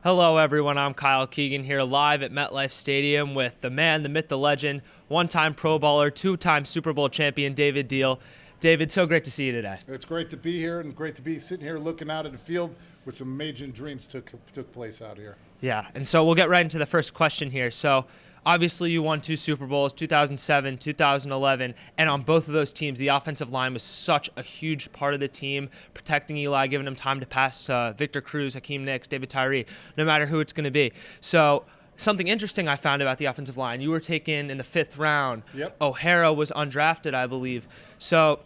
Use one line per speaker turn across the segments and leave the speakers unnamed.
Hello, everyone. I'm Kyle Keegan here live at Metlife Stadium with the man, the myth, the legend, one-time Pro Bowler, two-time Super Bowl champion, David Deal. David, so great to see you today.
It's great to be here and great to be sitting here looking out at the field with some amazing dreams took place out here.
Yeah, and so we'll get right into the first question here. So obviously you won two Super Bowls, 2007, 2011, and on both of those teams, the offensive line was such a huge part of the team, protecting Eli, giving him time to pass Victor Cruz, Hakeem Nicks, David Tyree, no matter who it's going to be. So something interesting I found about the offensive line, you were taken in the 5th round.
Yep.
O'Hara was undrafted, I believe. So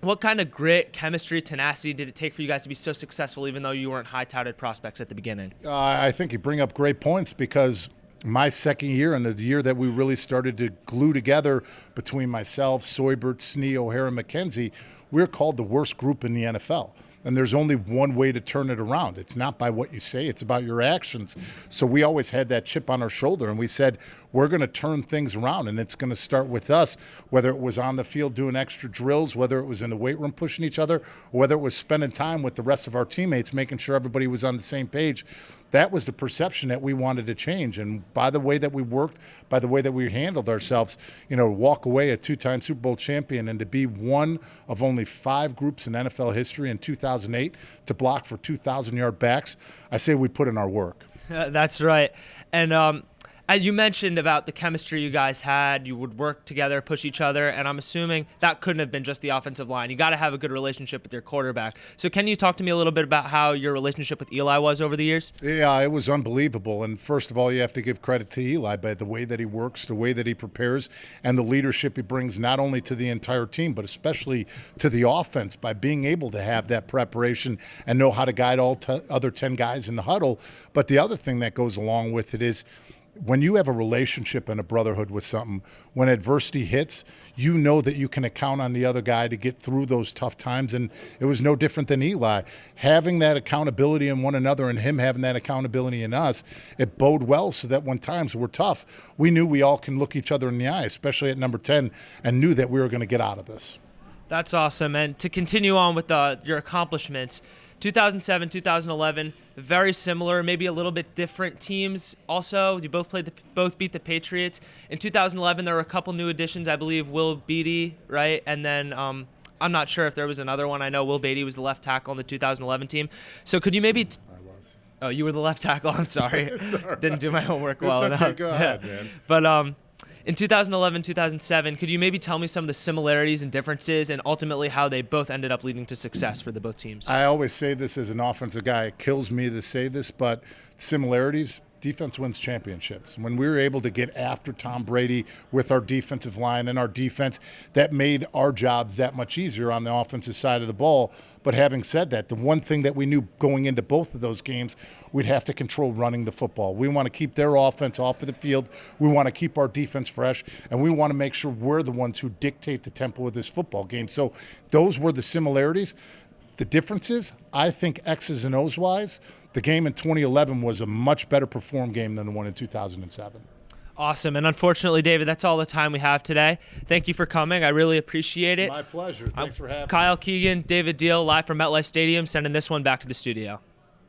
what kind of grit, chemistry, tenacity did it take for you guys to be so successful, even though you weren't high-touted prospects at the beginning?
I think you bring up great points because my second year and the year that we really started to glue together between myself, Soybert, Snee, O'Hara, and McKenzie, we're called the worst group in the NFL. And there's only one way to turn it around. It's not by what you say, it's about your actions. So we always had that chip on our shoulder, and we said, we're going to turn things around, and it's going to start with us, whether it was on the field doing extra drills, whether it was in the weight room pushing each other, or whether it was spending time with the rest of our teammates, making sure everybody was on the same page. That was the perception that we wanted to change. And by the way that we worked, by the way that we handled ourselves, walk away a two-time Super Bowl champion and to be one of only 5 groups in NFL history in 2008 to block for 2,000-yard backs, I say we put in our work.
That's right. And as you mentioned about the chemistry you guys had, you would work together, push each other, and I'm assuming that couldn't have been just the offensive line. You got to have a good relationship with your quarterback. So can you talk to me a little bit about how your relationship with Eli was over the years?
Yeah, it was unbelievable. And first of all, you have to give credit to Eli by the way that he works, the way that he prepares, and the leadership he brings not only to the entire team, but especially to the offense by being able to have that preparation and know how to guide all other 10 guys in the huddle. But the other thing that goes along with it is, when you have a relationship and a brotherhood with something, when adversity hits, you know that you can count on the other guy to get through those tough times. And it was no different than Eli. Having that accountability in one another and him having that accountability in us, it bode well so that when times were tough, we knew we all can look each other in the eye, especially at number 10, and knew that we were going to get out of this.
That's awesome. And to continue on with your accomplishments, 2007, 2011, very similar, maybe a little bit different teams. Also, you both beat the Patriots. In 2011, there were a couple new additions. I believe Will Beatty, right? And then I'm not sure if there was another one. I know Will Beatty was the left tackle on the 2011 team. So could you maybe?
I was.
Oh, you were the left tackle. I'm sorry. Didn't do my homework well
It's okay.
enough.
Go ahead, man.
But in 2011, 2007, could you maybe tell me some of the similarities and differences and ultimately how they both ended up leading to success for the both teams?
I always say this as an offensive guy. It kills me to say this, but similarities, defense wins championships. When we were able to get after Tom Brady with our defensive line and our defense, that made our jobs that much easier on the offensive side of the ball. But having said that, the one thing that we knew going into both of those games, we'd have to control running the football. We want to keep their offense off of the field. We want to keep our defense fresh, and we want to make sure we're the ones who dictate the tempo of this football game. So those were the similarities. The differences, I think X's and O's wise, the game in 2011 was a much better performed game than the one in 2007.
Awesome. And unfortunately, David, that's all the time we have today. Thank you for coming. I really appreciate it.
My pleasure. Thanks for having me.
Kyle Keegan, David Deal, live from MetLife Stadium, sending this one back to the studio.